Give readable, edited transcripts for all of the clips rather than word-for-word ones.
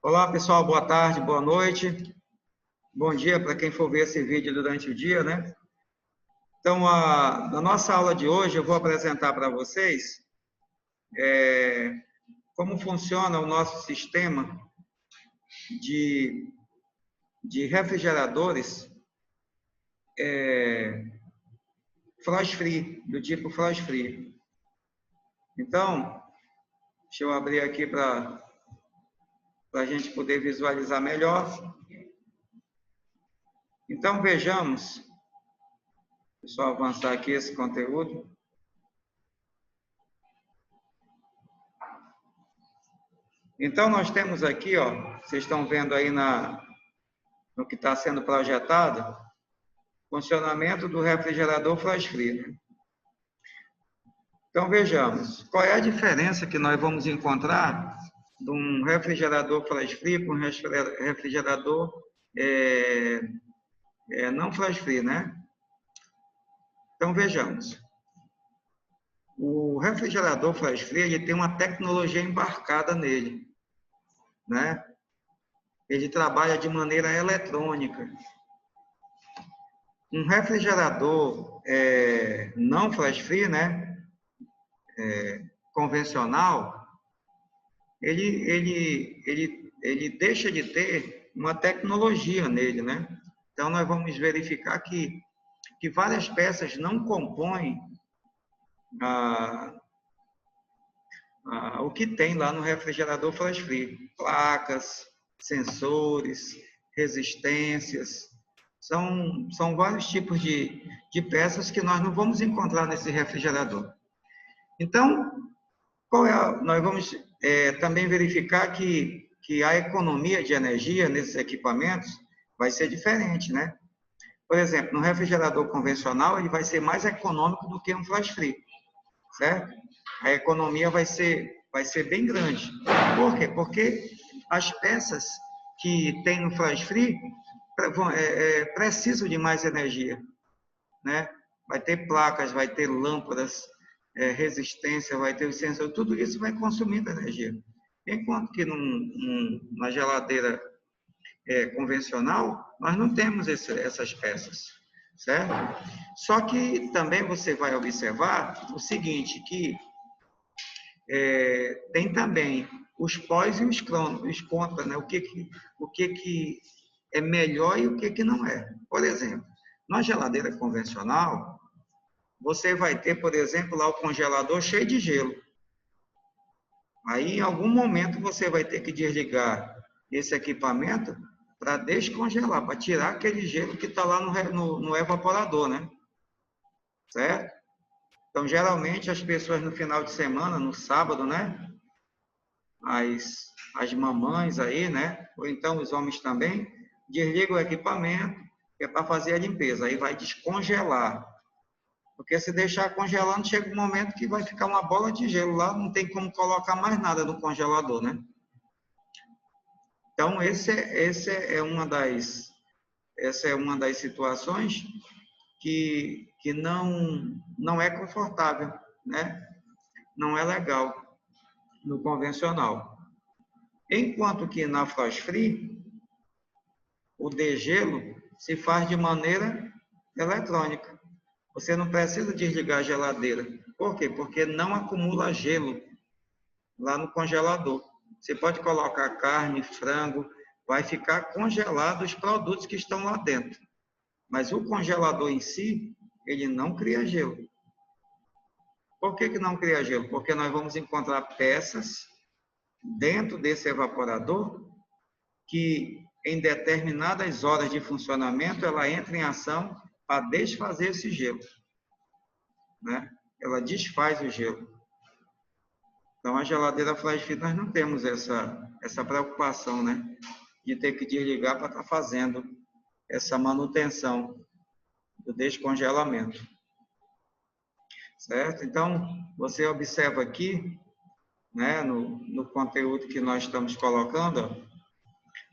Olá, pessoal, boa tarde, boa noite. Bom dia para quem for ver esse vídeo durante o dia, né? Então, na nossa aula de hoje, eu vou apresentar para vocês como funciona o nosso sistema de refrigeradores frost free, do tipo frost free. Então, deixa eu abrir aqui para a gente poder visualizar melhor. Então, vejamos. Deixa eu avançar aqui esse conteúdo. Então, nós temos aqui, ó, vocês estão vendo aí no que está sendo projetado, funcionamento do refrigerador frost free, né? Então, vejamos, qual é a diferença que nós vamos encontrar de um refrigerador frost free para um refrigerador não frost free, né? Então, vejamos. O refrigerador frost free, ele tem uma tecnologia embarcada nele, né? Ele trabalha de maneira eletrônica. Um refrigerador não frost free, né? Convencional, ele deixa de ter uma tecnologia nele, né? Então, nós vamos verificar que várias peças não compõem o que tem lá no refrigerador frost free. Placas, sensores, resistências, são vários tipos de peças que nós não vamos encontrar nesse refrigerador. Então, nós vamos também verificar que a economia de energia nesses equipamentos vai ser diferente, né? Por exemplo, no refrigerador convencional, ele vai ser mais econômico do que um frost free, certo? A economia vai ser bem grande. Por quê? Porque as peças que tem no frost free precisam de mais energia, né? Vai ter placas, vai ter lâmpadas, resistência, vai ter o sensor, tudo isso vai consumindo energia. Enquanto que na geladeira convencional, nós não temos essas peças, certo? Só que também você vai observar o seguinte, que tem também os pós e os contras, né? O que é melhor e o que não é. Por exemplo, na geladeira convencional, você vai ter, por exemplo, lá o congelador cheio de gelo. Aí, em algum momento, você vai ter que desligar esse equipamento para descongelar, para tirar aquele gelo que está lá no evaporador, né? Certo? Então, geralmente, as pessoas no final de semana, no sábado, né? As mamães aí, né? Ou então os homens também, desligam o equipamento, que é para fazer a limpeza. Aí vai descongelar. Porque se deixar congelando, chega um momento que vai ficar uma bola de gelo lá, não tem como colocar mais nada no congelador, né? Então, essa é uma das situações que não é confortável, né? Não é legal no convencional. Enquanto que na frost free, o degelo se faz de maneira eletrônica. Você não precisa desligar a geladeira. Por quê? Porque não acumula gelo lá no congelador. Você pode colocar carne, frango, vai ficar congelado os produtos que estão lá dentro. Mas o congelador em si, ele não cria gelo. Por que não cria gelo? Porque nós vamos encontrar peças dentro desse evaporador que, em determinadas horas de funcionamento, ela entra em ação para desfazer esse gelo, né? Ela desfaz o gelo. Então, a geladeira flash fit, nós não temos essa preocupação, né? De ter que desligar para estar fazendo essa manutenção do descongelamento. Certo? Então, você observa aqui, né, no conteúdo que nós estamos colocando, ó,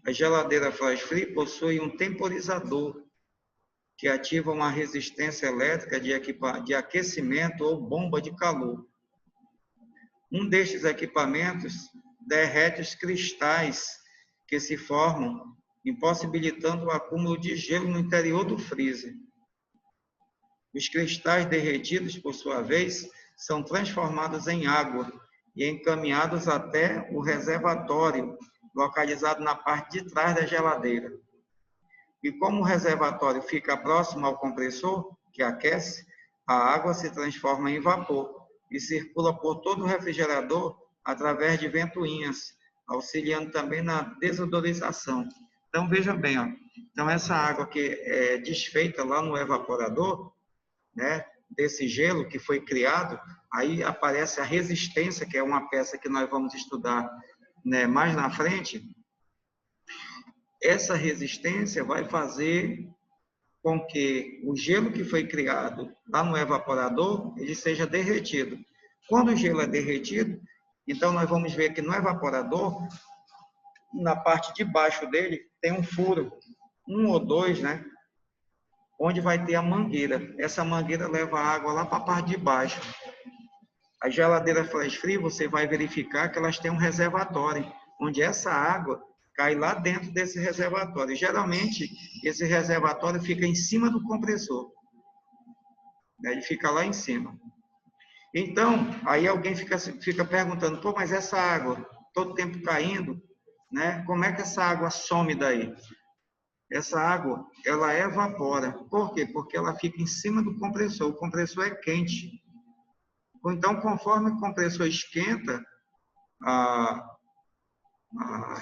a geladeira flash free possui um temporizador que ativa uma resistência elétrica de aquecimento ou bomba de calor. Um destes equipamentos derrete os cristais que se formam, impossibilitando o acúmulo de gelo no interior do freezer. Os cristais derretidos, por sua vez, são transformados em água e encaminhados até o reservatório, localizado na parte de trás da geladeira. E como o reservatório fica próximo ao compressor, que aquece, a água se transforma em vapor e circula por todo o refrigerador através de ventoinhas, auxiliando também na desodorização. Então, veja bem, ó. Então, essa água que é desfeita lá no evaporador, né, desse gelo que foi criado, aí aparece a resistência, que é uma peça que nós vamos estudar, né, mais na frente. Essa resistência vai fazer com que o gelo que foi criado lá no evaporador, ele seja derretido. Quando o gelo é derretido, então nós vamos ver que no evaporador, na parte de baixo dele, tem um furo, um ou dois, né? Onde vai ter a mangueira. Essa mangueira leva a água lá para a parte de baixo. A geladeira flash free, você vai verificar que elas têm um reservatório, onde essa água cai lá dentro desse reservatório. Geralmente, esse reservatório fica em cima do compressor. Ele fica lá em cima. Então, aí alguém fica perguntando, pô, mas essa água, todo tempo caindo, né? Como é que essa água some daí? Essa água, ela evapora. Por quê? Porque ela fica em cima do compressor. O compressor é quente. Então, conforme o compressor esquenta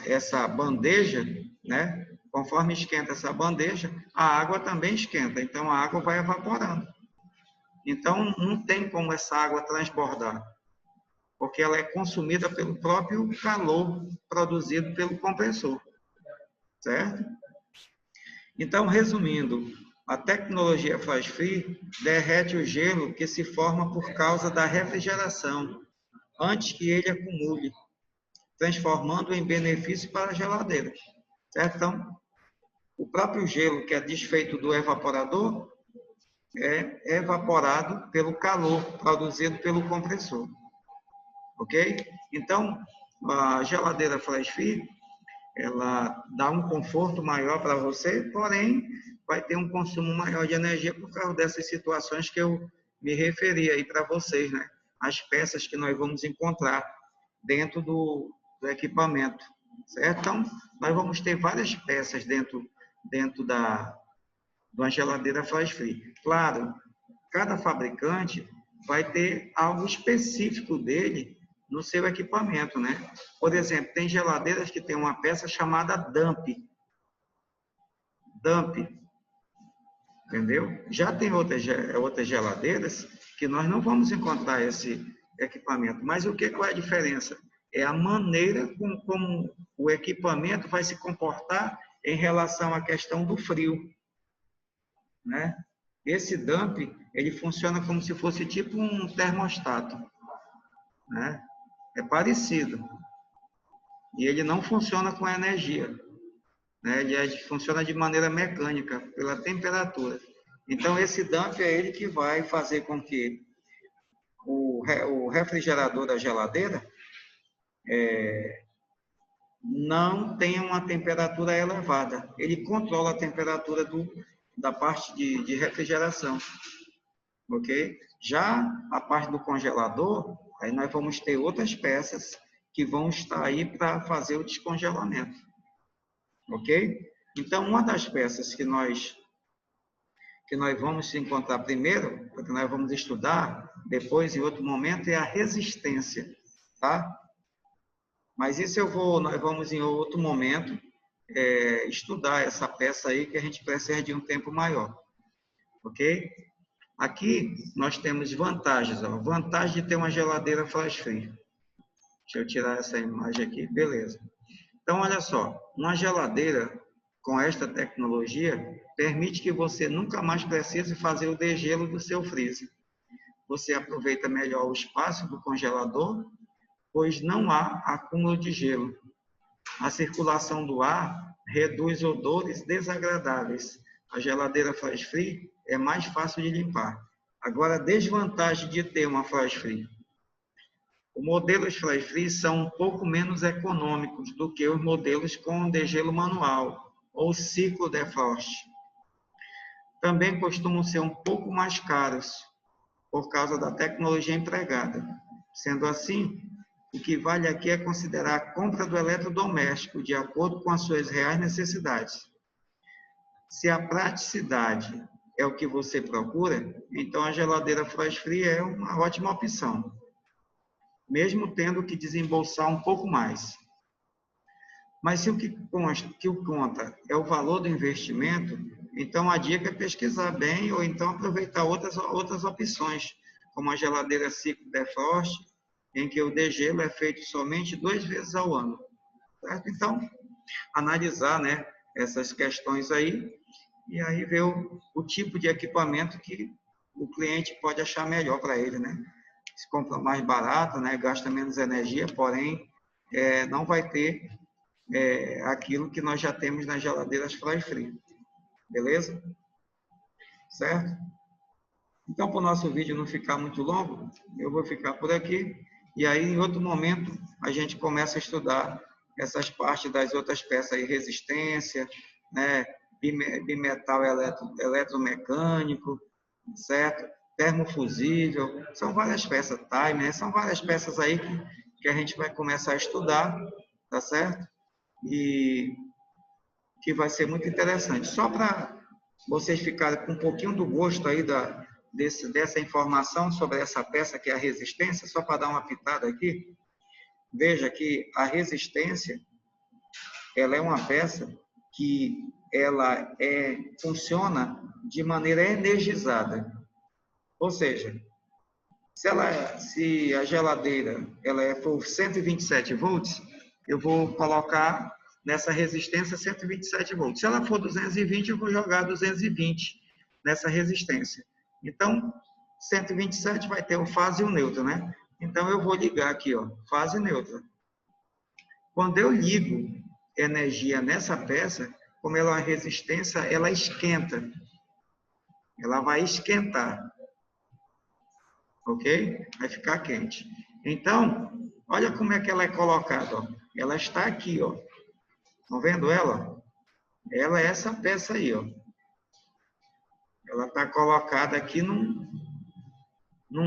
essa bandeja, né? Conforme esquenta essa bandeja, a água também esquenta. Então, a água vai evaporando. Então, não tem como essa água transbordar, porque ela é consumida pelo próprio calor produzido pelo compressor, certo? Então, resumindo, a tecnologia flash free derrete o gelo que se forma por causa da refrigeração, antes que ele acumule, transformando em benefício para a geladeira, certo? Então, o próprio gelo que é desfeito do evaporador é evaporado pelo calor produzido pelo compressor, ok? Então, a geladeira flash free, ela dá um conforto maior para você, porém, vai ter um consumo maior de energia por causa dessas situações que eu me referi aí para vocês, né? As peças que nós vamos encontrar dentro do equipamento, certo? Então, nós vamos ter várias peças dentro de uma geladeira flash free. Claro, cada fabricante vai ter algo específico dele no seu equipamento, né? Por exemplo, tem geladeiras que tem uma peça chamada dump. Dump, entendeu? Já tem outras geladeiras que nós não vamos encontrar esse equipamento. Mas o que é a diferença? É a maneira como o equipamento vai se comportar em relação à questão do frio, né? Esse dump, ele funciona como se fosse tipo um termostato, né? É parecido. E ele não funciona com energia, né? Ele funciona de maneira mecânica, pela temperatura. Então, esse dump é ele que vai fazer com que o refrigerador da geladeira não tenha uma temperatura elevada. Ele controla a temperatura da parte de refrigeração, ok? Já a parte do congelador, aí nós vamos ter outras peças que vão estar aí para fazer o descongelamento, ok? Então, uma das peças que nós vamos encontrar primeiro, porque nós vamos estudar depois, em outro momento, é a resistência, tá? Mas isso nós vamos em outro momento estudar essa peça aí, que a gente precisa de um tempo maior, ok? Aqui nós temos vantagens, ó. Vantagem de ter uma geladeira flash free. Deixa eu tirar essa imagem aqui, beleza. Então, olha só, uma geladeira com esta tecnologia permite que você nunca mais precise fazer o degelo do seu freezer. Você aproveita melhor o espaço do congelador, pois não há acúmulo de gelo. A circulação do ar reduz odores desagradáveis. A geladeira flash free é mais fácil de limpar. Agora, a desvantagem de ter uma flash free. Os modelos flash free são um pouco menos econômicos do que os modelos com degelo manual ou ciclo defrost. Também costumam ser um pouco mais caros por causa da tecnologia empregada. Sendo assim, o que vale aqui é considerar a compra do eletrodoméstico de acordo com as suas reais necessidades. Se a praticidade é o que você procura, então a geladeira flash free é uma ótima opção, mesmo tendo que desembolsar um pouco mais. Mas se o que conta é o valor do investimento, então a dica é pesquisar bem ou então aproveitar outras opções, como a geladeira ciclo defrost, em que o degelo é feito somente 2 vezes ao ano. Certo? Então, analisar, né, essas questões aí, e aí ver o tipo de equipamento que o cliente pode achar melhor para ele, né? Se compra mais barato, né, gasta menos energia, porém, não vai ter aquilo que nós já temos nas geladeiras flash free. Beleza? Certo? Então, para o nosso vídeo não ficar muito longo, eu vou ficar por aqui. E aí, em outro momento, a gente começa a estudar essas partes das outras peças aí, resistência, né? Bimetal eletromecânico, certo? Termofusível, são várias peças, time, né? São várias peças aí que a gente vai começar a estudar, tá certo? E que vai ser muito interessante. Só para vocês ficarem com um pouquinho do gosto aí dessa informação sobre essa peça que é a resistência, só para dar uma pitada aqui, veja que a resistência, ela é uma peça que ela funciona de maneira energizada. Ou seja, se a geladeira for 127 volts, eu vou colocar nessa resistência 127 volts. Se ela for 220, eu vou jogar 220 nessa resistência. Então, 127 vai ter o fase e o neutro, né? Então, eu vou ligar aqui, ó, fase neutra. Quando eu ligo energia nessa peça, como ela é uma resistência, ela esquenta. Ela vai esquentar. Ok? Vai ficar quente. Então, olha como é que ela é colocada. Ó. Ela está aqui, ó. Estão vendo ela? Ela é essa peça aí, ó. Ela está colocada aqui no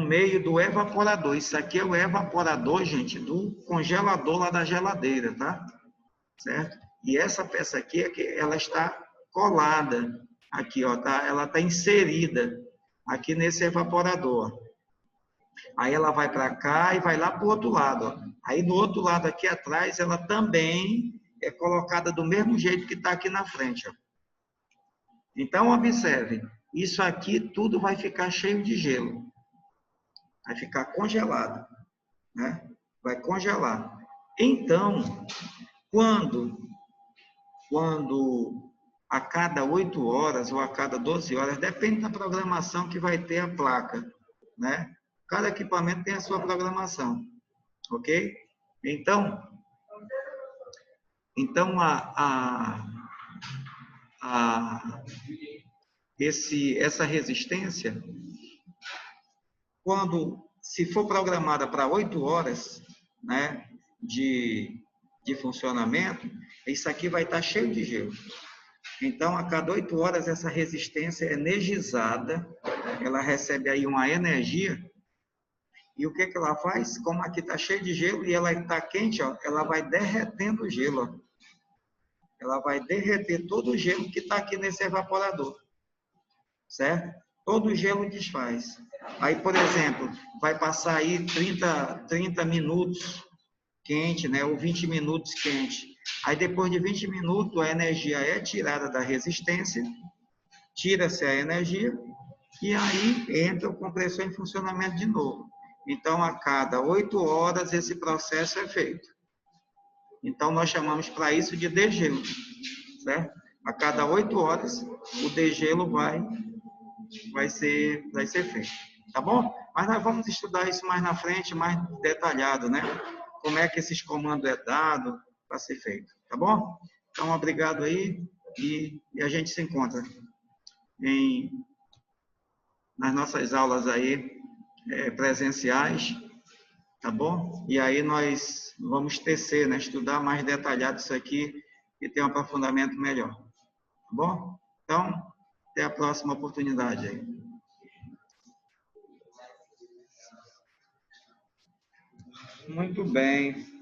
meio do evaporador. Isso aqui é o evaporador, gente, do congelador lá da geladeira, tá? Certo? E essa peça aqui, ela está colada aqui, ó, tá? Ela está inserida aqui nesse evaporador. Aí ela vai para cá e vai lá para o outro lado. Ó. Aí do outro lado aqui atrás, ela também é colocada do mesmo jeito que está aqui na frente. Ó. Então, observe, isso aqui tudo vai ficar cheio de gelo. Vai ficar congelado. Né? Vai congelar. Então, quando a cada 8 horas ou a cada 12 horas, depende da programação que vai ter a placa, né? Cada equipamento tem a sua programação, ok? Então essa resistência, se for programada para 8 horas, né, de funcionamento, isso aqui vai estar cheio de gelo. Então, a cada 8 horas, essa resistência é energizada, ela recebe aí uma energia, e o que ela faz? Como aqui está cheio de gelo e ela está quente, ó, ela vai derretendo o gelo. Ó. Ela vai derreter todo o gelo que está aqui nesse evaporador. Certo? Todo o gelo desfaz. Aí, por exemplo, vai passar aí 30 minutos quente, né? Ou 20 minutos quente. Aí, depois de 20 minutos, a energia é tirada da resistência, tira-se a energia, e aí entra o compressor em funcionamento de novo. Então, a cada 8 horas, esse processo é feito. Então, nós chamamos para isso de degelo, certo? A cada 8 horas, o degelo vai ser feito, tá bom? Mas nós vamos estudar isso mais na frente, mais detalhado, né? Como é que esses comandos é dado para ser feito, tá bom? Então, obrigado aí e a gente se encontra nas nossas aulas aí presenciais, tá bom? E aí nós vamos tecer, né? Estudar mais detalhado isso aqui e ter um aprofundamento melhor, tá bom? Então, até a próxima oportunidade aí. Muito bem.